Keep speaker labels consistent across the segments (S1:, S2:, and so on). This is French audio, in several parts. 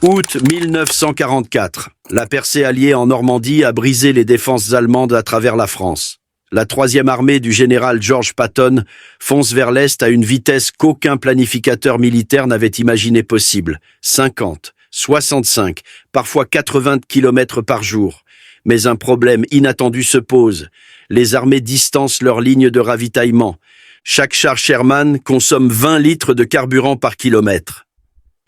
S1: Août 1944. La percée alliée en Normandie a brisé les défenses allemandes à travers la France. La 3e armée du général George Patton fonce vers l'Est à une vitesse qu'aucun planificateur militaire n'avait imaginé possible. 50, 65, parfois 80 km par jour. Mais un problème inattendu se pose. Les armées distancent leurs lignes de ravitaillement. Chaque char Sherman consomme 20 litres de carburant par kilomètre.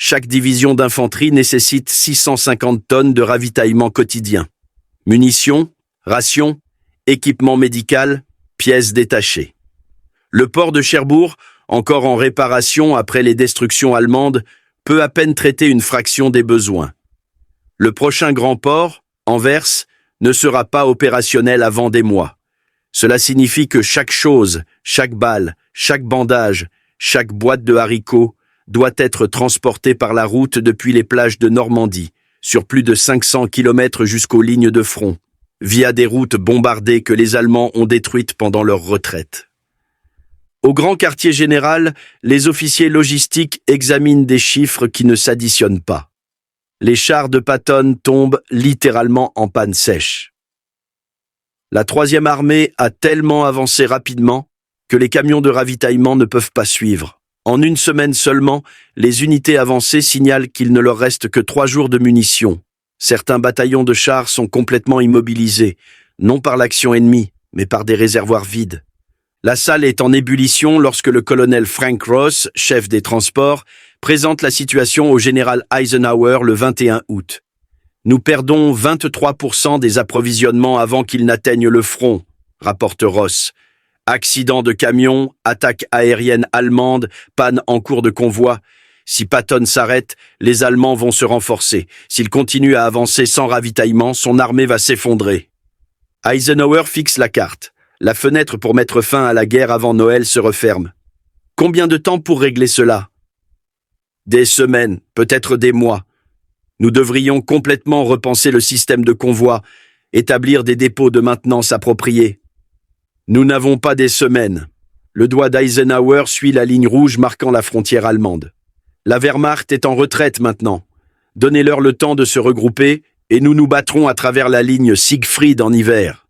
S1: Chaque division d'infanterie nécessite 650 tonnes de ravitaillement quotidien. Munitions, rations, équipement médical, pièces détachées. Le port de Cherbourg, encore en réparation après les destructions allemandes, peut à peine traiter une fraction des besoins. Le prochain grand port, Anvers, ne sera pas opérationnel avant des mois. Cela signifie que chaque chose, chaque balle, chaque bandage, chaque boîte de haricots doit être transportée par la route depuis les plages de Normandie, sur plus de 500 km jusqu'aux lignes de front, via des routes bombardées que les Allemands ont détruites pendant leur retraite. Au grand quartier général, les officiers logistiques examinent des chiffres qui ne s'additionnent pas. Les chars de Patton tombent littéralement en panne sèche. La 3e armée a tellement avancé rapidement que les camions de ravitaillement ne peuvent pas suivre. En une semaine seulement, les unités avancées signalent qu'il ne leur reste que 3 jours de munitions. Certains bataillons de chars sont complètement immobilisés, non par l'action ennemie, mais par des réservoirs vides. La salle est en ébullition lorsque le colonel Frank Ross, chef des transports, présente la situation au général Eisenhower le 21 août. « Nous perdons 23% des approvisionnements avant qu'ils n'atteignent le front », rapporte Ross. Accident de camion, attaque aérienne allemande, panne en cours de convoi. Si Patton s'arrête, les Allemands vont se renforcer. S'il continue à avancer sans ravitaillement, son armée va s'effondrer. Eisenhower fixe la carte. La fenêtre pour mettre fin à la guerre avant Noël se referme. Combien de temps pour régler cela? Des semaines, peut-être des mois. Nous devrions complètement repenser le système de convoi, établir des dépôts de maintenance appropriés. Nous n'avons pas des semaines. Le doigt d'Eisenhower suit la ligne rouge marquant la frontière allemande. La Wehrmacht est en retraite maintenant. Donnez-leur le temps de se regrouper et nous nous battrons à travers la ligne Siegfried en hiver.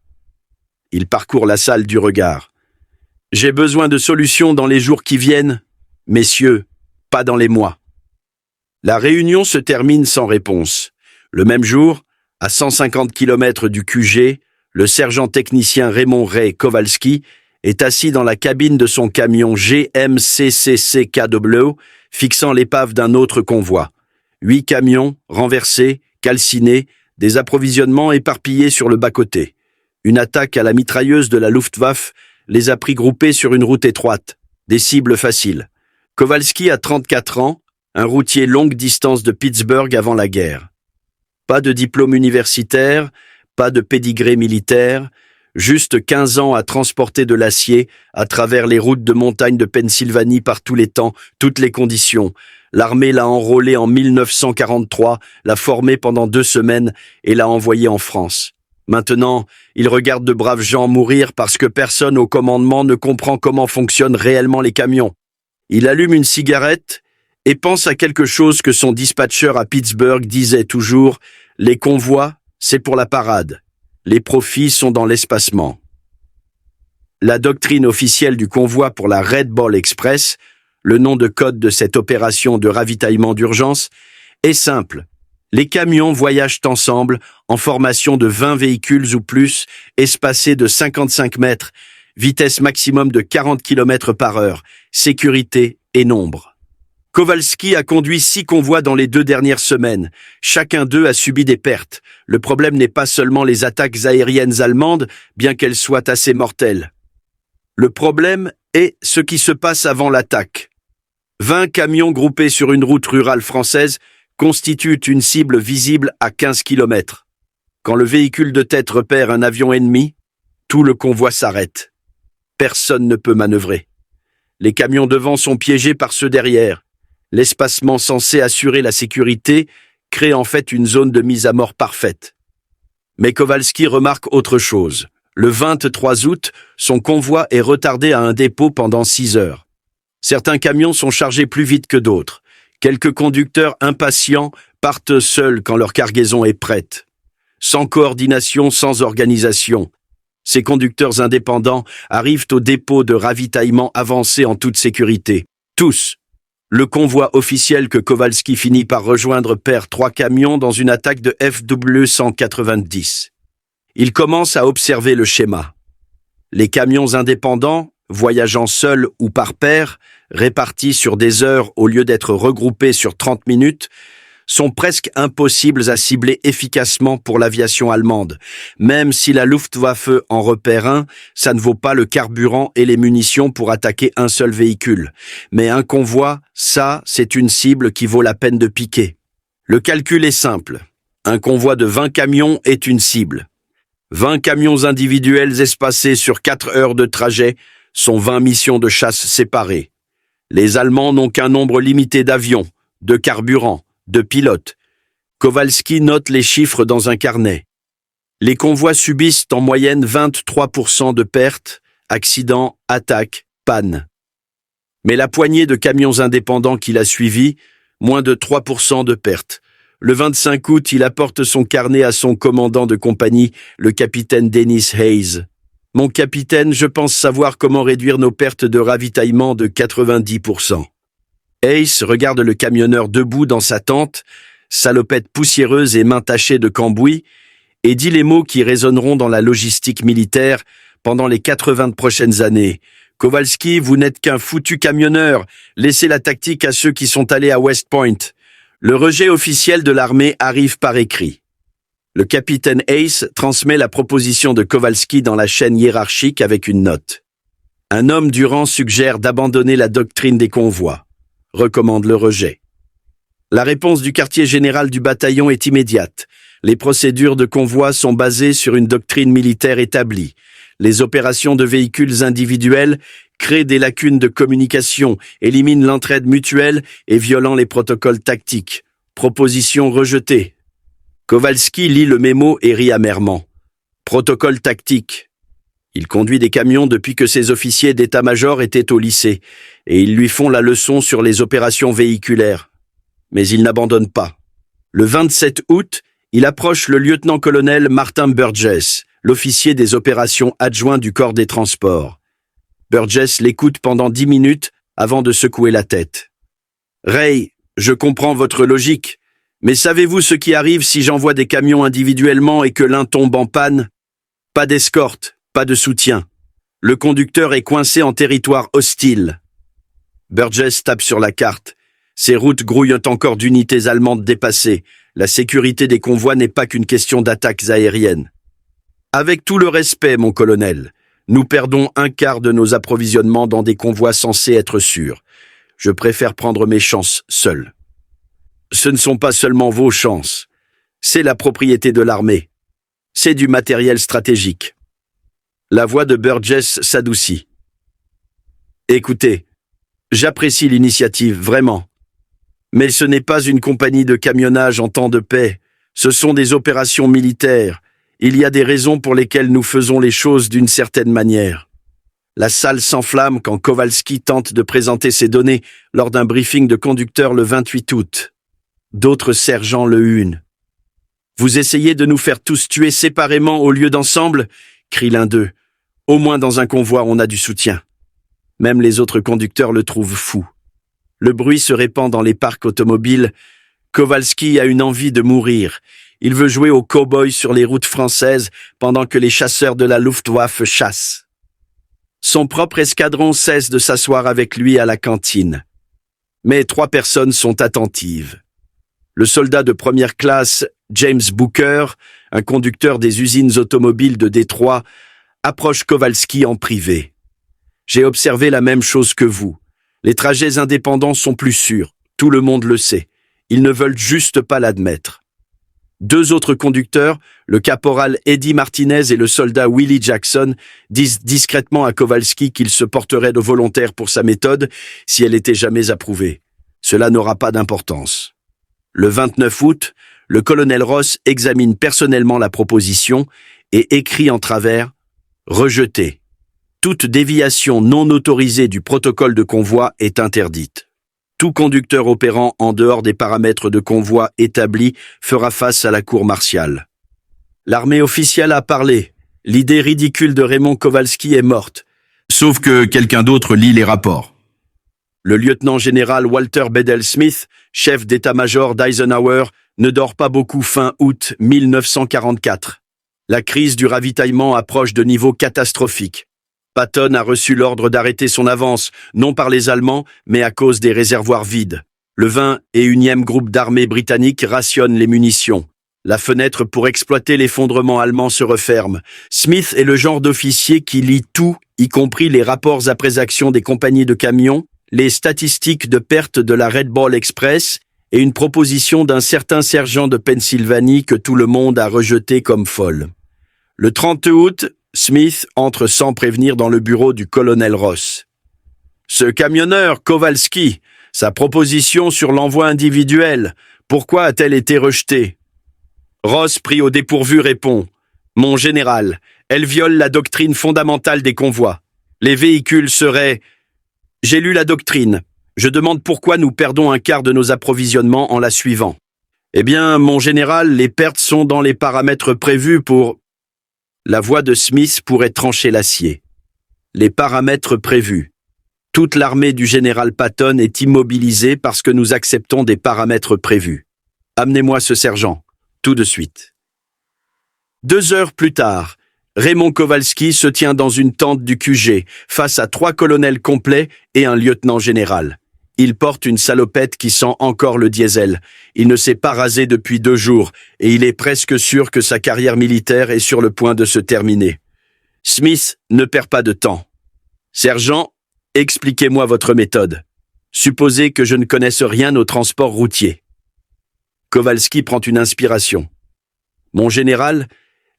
S1: Il parcourt la salle du regard. J'ai besoin de solutions dans les jours qui viennent, messieurs, pas dans les mois. La réunion se termine sans réponse. Le même jour, à 150 km du QG, le sergent technicien Raymond Ray Kowalski est assis dans la cabine de son camion GMCCCKW, fixant l'épave d'un autre convoi. 8 camions, renversés, calcinés, des approvisionnements éparpillés sur le bas-côté. Une attaque à la mitrailleuse de la Luftwaffe les a pris groupés sur une route étroite, des cibles faciles. Kowalski a 34 ans, un routier longue distance de Pittsburgh avant la guerre. Pas de diplôme universitaire, pas de pédigré militaire, juste 15 ans à transporter de l'acier à travers les routes de montagne de Pennsylvanie par tous les temps, toutes les conditions. L'armée l'a enrôlé en 1943, l'a formé pendant 2 semaines et l'a envoyé en France. Maintenant, il regarde de braves gens mourir parce que personne au commandement ne comprend comment fonctionnent réellement les camions. Il allume une cigarette et pense à quelque chose que son dispatcher à Pittsburgh disait toujours, « Les convois, c'est pour la parade. Les profits sont dans l'espacement. » La doctrine officielle du convoi pour la Red Ball Express, le nom de code de cette opération de ravitaillement d'urgence, est simple. Les camions voyagent ensemble en formation de 20 véhicules ou plus, espacés de 55 mètres, vitesse maximum de 40 km par heure, sécurité et nombre. Kowalski a conduit 6 convois dans les 2 dernières semaines. Chacun d'eux a subi des pertes. Le problème n'est pas seulement les attaques aériennes allemandes, bien qu'elles soient assez mortelles. Le problème est ce qui se passe avant l'attaque. 20 camions groupés sur une route rurale française constituent une cible visible à 15 km. Quand le véhicule de tête repère un avion ennemi, tout le convoi s'arrête. Personne ne peut manœuvrer. Les camions devant sont piégés par ceux derrière. L'espacement censé assurer la sécurité crée en fait une zone de mise à mort parfaite. Mais Kowalski remarque autre chose. Le 23 août, son convoi est retardé à un dépôt pendant 6 heures. Certains camions sont chargés plus vite que d'autres. Quelques conducteurs impatients partent seuls quand leur cargaison est prête. Sans coordination, sans organisation. Ces conducteurs indépendants arrivent au dépôt de ravitaillement avancé en toute sécurité. Tous. Le convoi officiel que Kowalski finit par rejoindre perd 3 camions dans une attaque de FW-190. Il commence à observer le schéma. Les camions indépendants, voyageant seuls ou par paire, répartis sur des heures au lieu d'être regroupés sur 30 minutes, sont presque impossibles à cibler efficacement pour l'aviation allemande. Même si la Luftwaffe en repère un, ça ne vaut pas le carburant et les munitions pour attaquer un seul véhicule. Mais un convoi, ça, c'est une cible qui vaut la peine de piquer. Le calcul est simple. Un convoi de 20 camions est une cible. 20 camions individuels espacés sur 4 heures de trajet sont 20 missions de chasse séparées. Les Allemands n'ont qu'un nombre limité d'avions, de carburant, de pilotes. Kowalski note les chiffres dans un carnet. Les convois subissent en moyenne 23% de pertes, accidents, attaques, pannes. Mais la poignée de camions indépendants qu'il a suivis, moins de 3% de pertes. Le 25 août, il apporte son carnet à son commandant de compagnie, le capitaine Dennis Hayes. « Mon capitaine, je pense savoir comment réduire nos pertes de ravitaillement de 90%. » Hayes regarde le camionneur debout dans sa tente, salopette poussiéreuse et main tachée de cambouis, et dit les mots qui résonneront dans la logistique militaire pendant les 80 prochaines années. « Kowalski, vous n'êtes qu'un foutu camionneur. Laissez la tactique à ceux qui sont allés à West Point. » Le rejet officiel de l'armée arrive par écrit. Le capitaine Hayes transmet la proposition de Kowalski dans la chaîne hiérarchique avec une note. Un homme du rang suggère d'abandonner la doctrine des convois. Recommande le rejet. La réponse du quartier général du bataillon est immédiate. Les procédures de convoi sont basées sur une doctrine militaire établie. Les opérations de véhicules individuels créent des lacunes de communication, éliminent l'entraide mutuelle et violant les protocoles tactiques. Proposition rejetée. Kowalski lit le mémo et rit amèrement. Protocole tactique. Il conduit des camions depuis que ses officiers d'état-major étaient au lycée, et ils lui font la leçon sur les opérations véhiculaires. Mais il n'abandonne pas. Le 27 août, il approche le lieutenant-colonel Martin Burgess, l'officier des opérations adjoint du corps des transports. Burgess l'écoute pendant 10 minutes avant de secouer la tête. « Ray, je comprends votre logique, mais savez-vous ce qui arrive si j'envoie des camions individuellement et que l'un tombe en panne? Pas d'escorte, pas de soutien. Le conducteur est coincé en territoire hostile. » Burgess tape sur la carte. Ces routes grouillent encore d'unités allemandes dépassées. La sécurité des convois n'est pas qu'une question d'attaques aériennes. « Avec tout le respect, mon colonel, nous perdons un quart de nos approvisionnements dans des convois censés être sûrs. Je préfère prendre mes chances seul. » Ce ne sont pas seulement vos chances. C'est la propriété de l'armée. C'est du matériel stratégique. La voix de Burgess s'adoucit. « Écoutez, j'apprécie l'initiative, vraiment. Mais ce n'est pas une compagnie de camionnage en temps de paix. Ce sont des opérations militaires. Il y a des raisons pour lesquelles nous faisons les choses d'une certaine manière. » La salle s'enflamme quand Kowalski tente de présenter ses données lors d'un briefing de conducteurs le 28 août. D'autres sergents le hunent. « Vous essayez de nous faire tous tuer séparément au lieu d'ensemble ?» crie l'un d'eux. « Au moins dans un convoi, on a du soutien. » Même les autres conducteurs le trouvent fou. Le bruit se répand dans les parcs automobiles. Kowalski a une envie de mourir. Il veut jouer au cow-boy sur les routes françaises pendant que les chasseurs de la Luftwaffe chassent. Son propre escadron cesse de s'asseoir avec lui à la cantine. Mais 3 personnes sont attentives. Le soldat de première classe, James Booker, un conducteur des usines automobiles de Détroit, approche Kowalski en privé. « J'ai observé la même chose que vous. Les trajets indépendants sont plus sûrs. Tout le monde le sait. Ils ne veulent juste pas l'admettre. » 2 autres conducteurs, le caporal Eddie Martinez et le soldat Willie Jackson, disent discrètement à Kowalski qu'il se porterait de volontaire pour sa méthode si elle était jamais approuvée. Cela n'aura pas d'importance. Le 29 août, le colonel Ross examine personnellement la proposition et écrit en travers « Rejeté. Toute déviation non autorisée du protocole de convoi est interdite. » Tout conducteur opérant en dehors des paramètres de convoi établis fera face à la cour martiale. L'armée officielle a parlé. L'idée ridicule de Raymond Kowalski est morte.
S2: Sauf que quelqu'un d'autre lit les rapports.
S1: Le lieutenant-général Walter Bedell Smith, chef d'état-major d'Eisenhower, ne dort pas beaucoup fin août 1944. La crise du ravitaillement approche de niveaux catastrophiques. Patton a reçu l'ordre d'arrêter son avance, non par les Allemands, mais à cause des réservoirs vides. Le 21e groupe d'armée britannique rationne les munitions. La fenêtre pour exploiter l'effondrement allemand se referme. Smith est le genre d'officier qui lit tout, y compris les rapports après action des compagnies de camions, les statistiques de perte de la Red Ball Express et une proposition d'un certain sergent de Pennsylvanie que tout le monde a rejeté comme folle. Le 30 août, Smith entre sans prévenir dans le bureau du colonel Ross. « Ce camionneur, Kowalski, sa proposition sur l'envoi individuel, pourquoi a-t-elle été rejetée ?» Ross, pris au dépourvu, répond « Mon général, elle viole la doctrine fondamentale des convois. Les véhicules seraient... » J'ai lu la doctrine. Je demande pourquoi nous perdons un quart de nos approvisionnements en la suivant. Eh bien, mon général, les pertes sont dans les paramètres prévus pour... La voix de Smith pourrait trancher l'acier. Les paramètres prévus. Toute l'armée du général Patton est immobilisée parce que nous acceptons des paramètres prévus. Amenez-moi ce sergent, tout de suite. 2 heures plus tard, Raymond Kowalski se tient dans une tente du QG, face à 3 colonels complets et un lieutenant général. Il porte une salopette qui sent encore le diesel. Il ne s'est pas rasé depuis 2 jours et il est presque sûr que sa carrière militaire est sur le point de se terminer. Smith ne perd pas de temps. « Sergent, expliquez-moi votre méthode. Supposez que je ne connaisse rien au transport routier. » Kowalski prend une inspiration. « Mon général,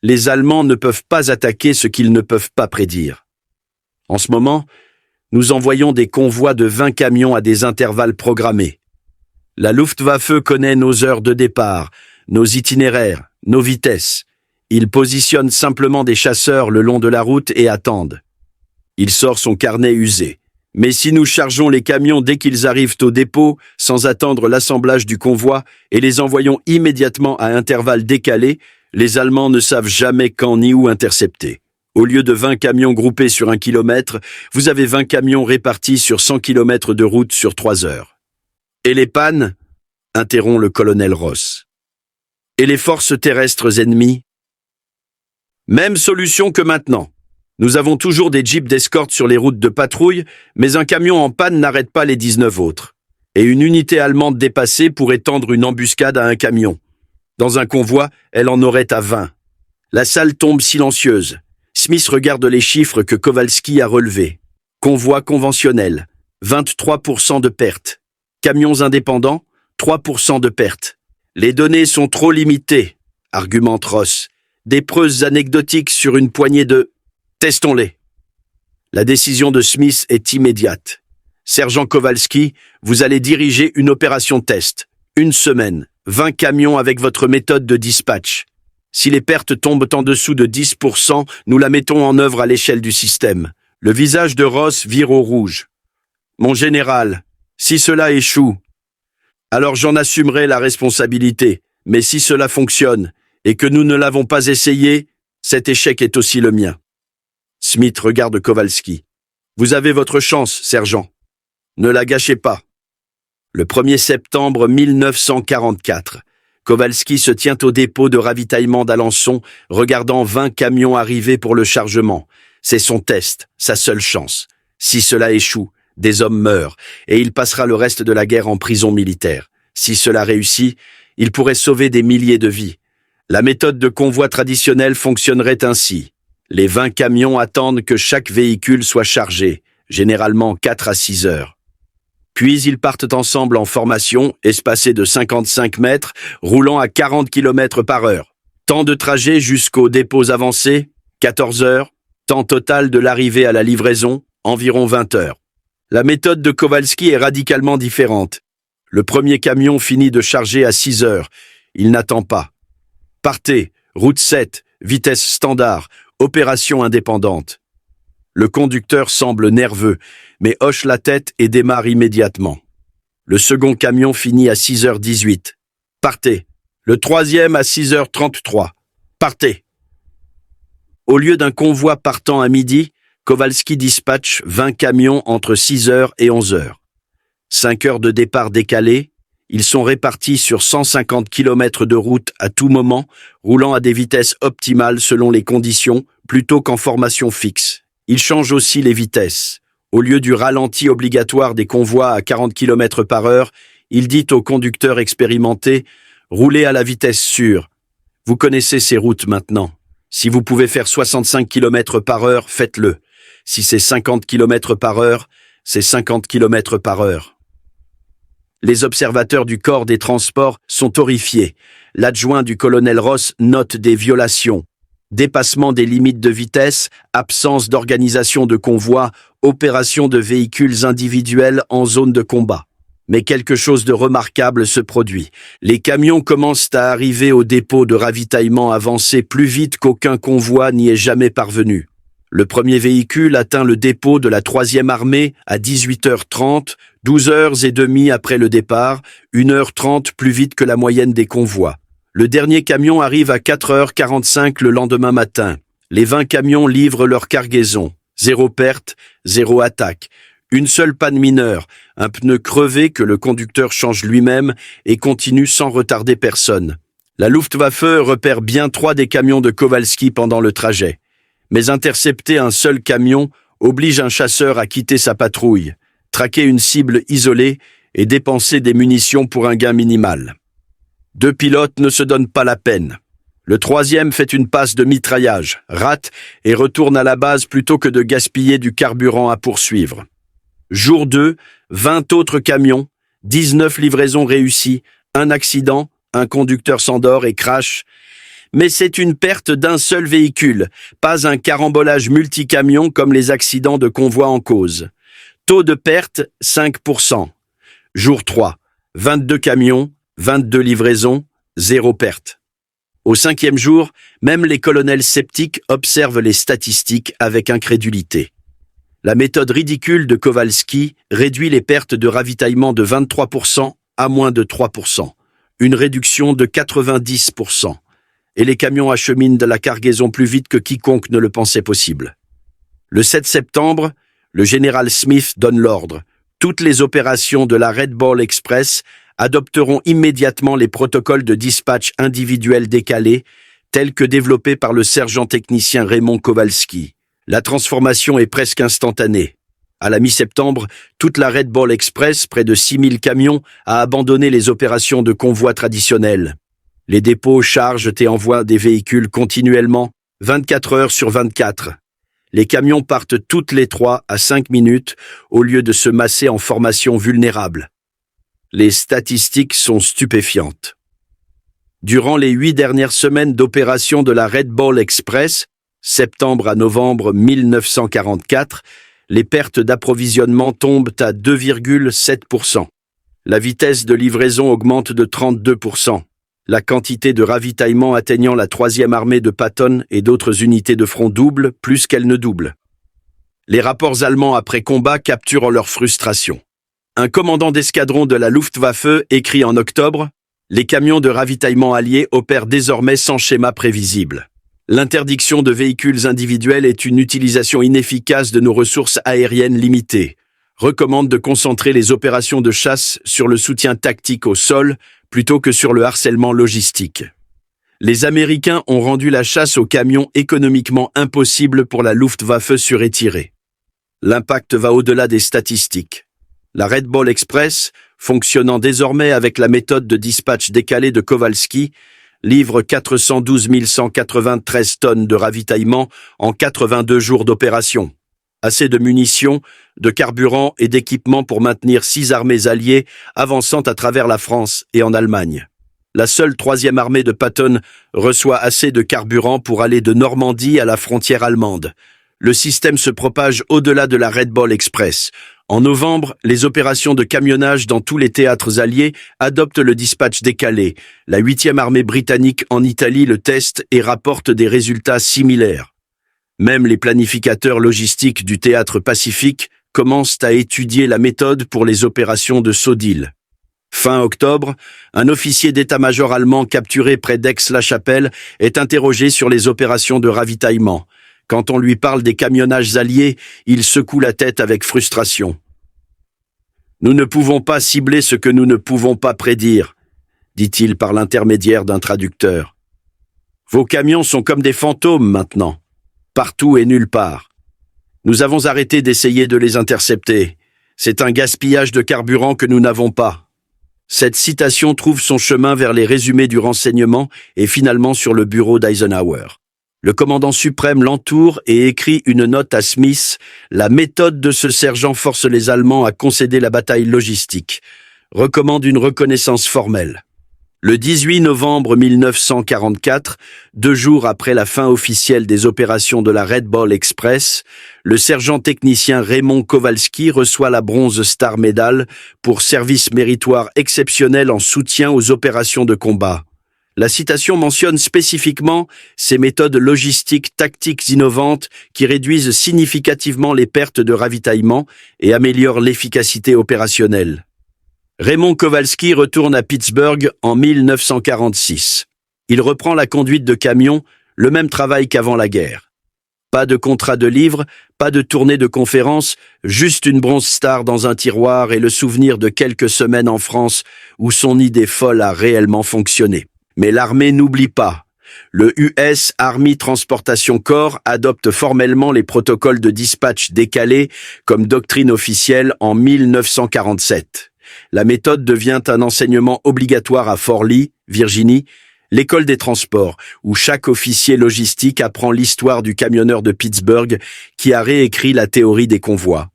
S1: les Allemands ne peuvent pas attaquer ce qu'ils ne peuvent pas prédire. En ce moment, nous envoyons des convois de 20 camions à des intervalles programmés. La Luftwaffe connaît nos heures de départ, nos itinéraires, nos vitesses. Ils positionnent simplement des chasseurs le long de la route et attendent. Il sort son carnet usé. Mais si nous chargeons les camions dès qu'ils arrivent au dépôt, sans attendre l'assemblage du convoi, et les envoyons immédiatement à intervalles décalés, les Allemands ne savent jamais quand ni où intercepter. Au lieu de 20 camions groupés sur 1 kilomètre, vous avez 20 camions répartis sur 100 kilomètres de route sur 3 heures. Et les pannes ? Interrompt le colonel Ross. Et les forces terrestres ennemies ? Même solution que maintenant. Nous avons toujours des jeeps d'escorte sur les routes de patrouille, mais un camion en panne n'arrête pas les 19 autres. Et une unité allemande dépassée pourrait tendre une embuscade à un camion. Dans un convoi, elle en aurait à 20. La salle tombe silencieuse. Smith regarde les chiffres que Kowalski a relevés. Convoi conventionnel, 23% de pertes. Camions indépendants, 3% de pertes. Les données sont trop limitées, argumente Ross. Des preuves anecdotiques sur une poignée de... Testons-les. La décision de Smith est immédiate. Sergent Kowalski, vous allez diriger une opération test. 1 semaine, 20 camions avec votre méthode de dispatch. Si les pertes tombent en dessous de 10%, nous la mettons en œuvre à l'échelle du système. Le visage de Ross vire au rouge. Mon général, si cela échoue, alors j'en assumerai la responsabilité. Mais si cela fonctionne, et que nous ne l'avons pas essayé, cet échec est aussi le mien. Smith regarde Kowalski. Vous avez votre chance, sergent. Ne la gâchez pas. Le 1er septembre 1944, Kowalski se tient au dépôt de ravitaillement d'Alençon, regardant 20 camions arriver pour le chargement. C'est son test, sa seule chance. Si cela échoue, des hommes meurent, et il passera le reste de la guerre en prison militaire. Si cela réussit, il pourrait sauver des milliers de vies. La méthode de convoi traditionnelle fonctionnerait ainsi. Les 20 camions attendent que chaque véhicule soit chargé, généralement 4 à 6 heures. Puis ils partent ensemble en formation, espacés de 55 mètres, roulant à 40 km par heure. Temps de trajet jusqu'aux dépôts avancés, 14 heures. Temps total de l'arrivée à la livraison, environ 20 heures. La méthode de Kowalski est radicalement différente. Le premier camion finit de charger à 6 heures. Il n'attend pas. Partez, route 7, vitesse standard, opération indépendante. Le conducteur semble nerveux, mais hoche la tête et démarre immédiatement. Le second camion finit à 6h18. Partez. Le troisième à 6h33. Partez. Au lieu d'un convoi partant à midi, Kowalski dispatche 20 camions entre 6h et 11h. 5 heures de départ décalées, ils sont répartis sur 150 km de route à tout moment, roulant à des vitesses optimales selon les conditions, plutôt qu'en formation fixe. Ils changent aussi les vitesses. Au lieu du ralenti obligatoire des convois à 40 km par heure, il dit aux conducteurs expérimentés « Roulez à la vitesse sûre ». Vous connaissez ces routes maintenant. Si vous pouvez faire 65 km par heure, faites-le. Si c'est 50 km par heure, c'est 50 km par heure. Les observateurs du corps des transports sont horrifiés. L'adjoint du colonel Ross note des violations. Dépassement des limites de vitesse, absence d'organisation de convois, opération de véhicules individuels en zone de combat. Mais quelque chose de remarquable se produit. Les camions commencent à arriver au dépôt de ravitaillement avancé plus vite qu'aucun convoi n'y est jamais parvenu. Le premier véhicule atteint le dépôt de la 3e armée à 18h30, 12h30 après le départ, 1h30 plus vite que la moyenne des convois. Le dernier camion arrive à 4h45 le lendemain matin. Les 20 camions livrent leur cargaison. 0 perte, 0 attaque. Une seule panne mineure, un pneu crevé que le conducteur change lui-même et continue sans retarder personne. La Luftwaffe repère bien 3 des camions de Kowalski pendant le trajet. Mais intercepter un seul camion oblige un chasseur à quitter sa patrouille, traquer une cible isolée et dépenser des munitions pour un gain minimal. 2 pilotes ne se donnent pas la peine. Le troisième fait une passe de mitraillage, rate et retourne à la base plutôt que de gaspiller du carburant à poursuivre. Jour 2, 20 autres camions, 19 livraisons réussies, un accident, un conducteur s'endort et crache. Mais c'est une perte d'un seul véhicule, pas un carambolage multicamion comme les accidents de convoi en cause. Taux de perte, 5%. Jour 3, 22 camions, 22 livraisons, 0 perte. Au 5e jour, même les colonels sceptiques observent les statistiques avec incrédulité. La méthode ridicule de Kowalski réduit les pertes de ravitaillement de 23% à moins de 3%, une réduction de 90%. Et les camions acheminent de la cargaison plus vite que quiconque ne le pensait possible. Le 7 septembre, le général Smith donne l'ordre. Toutes les opérations de la Red Ball Express adopteront immédiatement les protocoles de dispatch individuel décalés, tels que développés par le sergent technicien Raymond Kowalski. La transformation est presque instantanée. À la mi-septembre, toute la Red Ball Express, près de 6000 camions, a abandonné les opérations de convoi traditionnelles. Les dépôts chargent et envoient des véhicules continuellement, 24 heures sur 24. Les camions partent toutes les 3 à 5 minutes au lieu de se masser en formation vulnérable. Les statistiques sont stupéfiantes. Durant les 8 dernières semaines d'opération de la Red Ball Express, septembre à novembre 1944, les pertes d'approvisionnement tombent à 2,7%. La vitesse de livraison augmente de 32%. La quantité de ravitaillement atteignant la 3e armée de Patton et d'autres unités de front double plus qu'elle ne double. Les rapports allemands après combat capturent leur frustration. Un commandant d'escadron de la Luftwaffe écrit en octobre « Les camions de ravitaillement alliés opèrent désormais sans schéma prévisible. L'interdiction de véhicules individuels est une utilisation inefficace de nos ressources aériennes limitées. Recommande de concentrer les opérations de chasse sur le soutien tactique au sol plutôt que sur le harcèlement logistique. Les Américains ont rendu la chasse aux camions économiquement impossible pour la Luftwaffe surétirée. L'impact va au-delà des statistiques. La Red Ball Express, fonctionnant désormais avec la méthode de dispatch décalé de Kowalski, livre 412 193 tonnes de ravitaillement en 82 jours d'opération. Assez de munitions, de carburant et d'équipements pour maintenir 6 armées alliées avançant à travers la France et en Allemagne. La seule 3e armée de Patton reçoit assez de carburant pour aller de Normandie à la frontière allemande. Le système se propage au-delà de la Red Ball Express. En novembre, les opérations de camionnage dans tous les théâtres alliés adoptent le dispatch décalé. La 8e armée britannique en Italie le teste et rapporte des résultats similaires. Même les planificateurs logistiques du théâtre Pacifique commencent à étudier la méthode pour les opérations de saut d'île. Fin octobre, un officier d'état-major allemand capturé près d'Aix-la-Chapelle est interrogé sur les opérations de ravitaillement. Quand on lui parle des camionnages alliés, il secoue la tête avec frustration. « Nous ne pouvons pas cibler ce que nous ne pouvons pas prédire », dit-il par l'intermédiaire d'un traducteur. « Vos camions sont comme des fantômes maintenant, partout et nulle part. Nous avons arrêté d'essayer de les intercepter. C'est un gaspillage de carburant que nous n'avons pas. » Cette citation trouve son chemin vers les résumés du renseignement et finalement sur le bureau d'Eisenhower. Le commandant suprême l'entoure et écrit une note à Smith. La méthode de ce sergent force les Allemands à concéder la bataille logistique. Recommande une reconnaissance formelle. Le 18 novembre 1944, 2 jours après la fin officielle des opérations de la Red Ball Express, le sergent technicien Raymond Kowalski reçoit la Bronze Star Medal pour service méritoire exceptionnel en soutien aux opérations de combat. La citation mentionne spécifiquement ces méthodes logistiques tactiques innovantes qui réduisent significativement les pertes de ravitaillement et améliorent l'efficacité opérationnelle. Raymond Kowalski retourne à Pittsburgh en 1946. Il reprend la conduite de camion, le même travail qu'avant la guerre. Pas de contrat de livre, pas de tournée de conférences, juste une Bronze Star dans un tiroir et le souvenir de quelques semaines en France où son idée folle a réellement fonctionné. Mais l'armée n'oublie pas. Le US Army Transportation Corps adopte formellement les protocoles de dispatch décalés comme doctrine officielle en 1947. La méthode devient un enseignement obligatoire à Fort Lee, Virginie, l'école des transports, où chaque officier logistique apprend l'histoire du camionneur de Pittsburgh qui a réécrit la théorie des convois.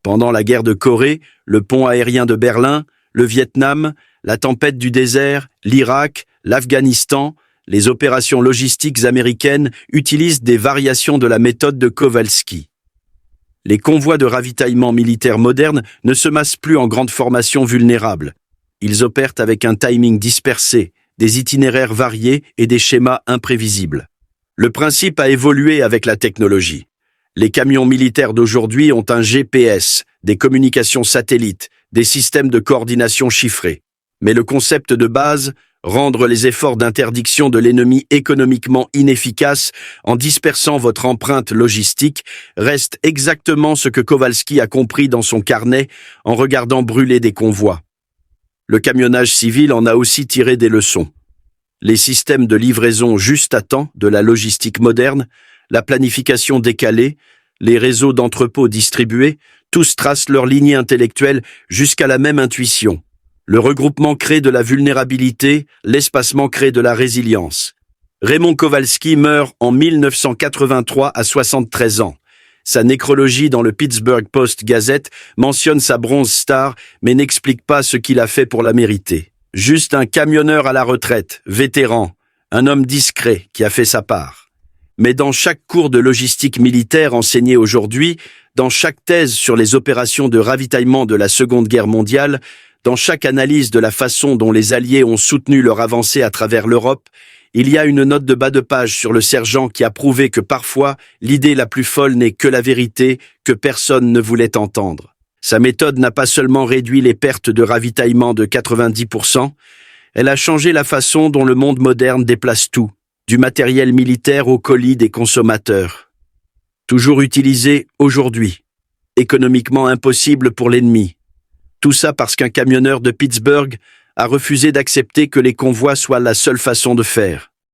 S1: Pendant la guerre de Corée, le pont aérien de Berlin, le Vietnam, la tempête du désert, l'Irak, l'Afghanistan, les opérations logistiques américaines utilisent des variations de la méthode de Kowalski. Les convois de ravitaillement militaire modernes ne se massent plus en grandes formations vulnérables. Ils opèrent avec un timing dispersé, des itinéraires variés et des schémas imprévisibles. Le principe a évolué avec la technologie. Les camions militaires d'aujourd'hui ont un GPS, des communications satellites, des systèmes de coordination chiffrés. Mais le concept de base, rendre les efforts d'interdiction de l'ennemi économiquement inefficaces en dispersant votre empreinte logistique, reste exactement ce que Kowalski a compris dans son carnet en regardant brûler des convois. Le camionnage civil en a aussi tiré des leçons. Les systèmes de livraison juste à temps de la logistique moderne, la planification décalée, les réseaux d'entrepôts distribués, tous tracent leur lignée intellectuelle jusqu'à la même intuition. Le regroupement crée de la vulnérabilité, l'espacement crée de la résilience. Raymond Kowalski meurt en 1983 à 73 ans. Sa nécrologie dans le Pittsburgh Post-Gazette mentionne sa Bronze Star, mais n'explique pas ce qu'il a fait pour la mériter. Juste un camionneur à la retraite, vétéran, un homme discret qui a fait sa part. Mais dans chaque cours de logistique militaire enseigné aujourd'hui, dans chaque thèse sur les opérations de ravitaillement de la Seconde Guerre mondiale, dans chaque analyse de la façon dont les Alliés ont soutenu leur avancée à travers l'Europe, il y a une note de bas de page sur le sergent qui a prouvé que parfois, l'idée la plus folle n'est que la vérité que personne ne voulait entendre. Sa méthode n'a pas seulement réduit les pertes de ravitaillement de 90%, elle a changé la façon dont le monde moderne déplace tout, du matériel militaire au colis des consommateurs. Toujours utilisé aujourd'hui, économiquement impossible pour l'ennemi. Tout ça parce qu'un camionneur de Pittsburgh a refusé d'accepter que les convois soient la seule façon de faire.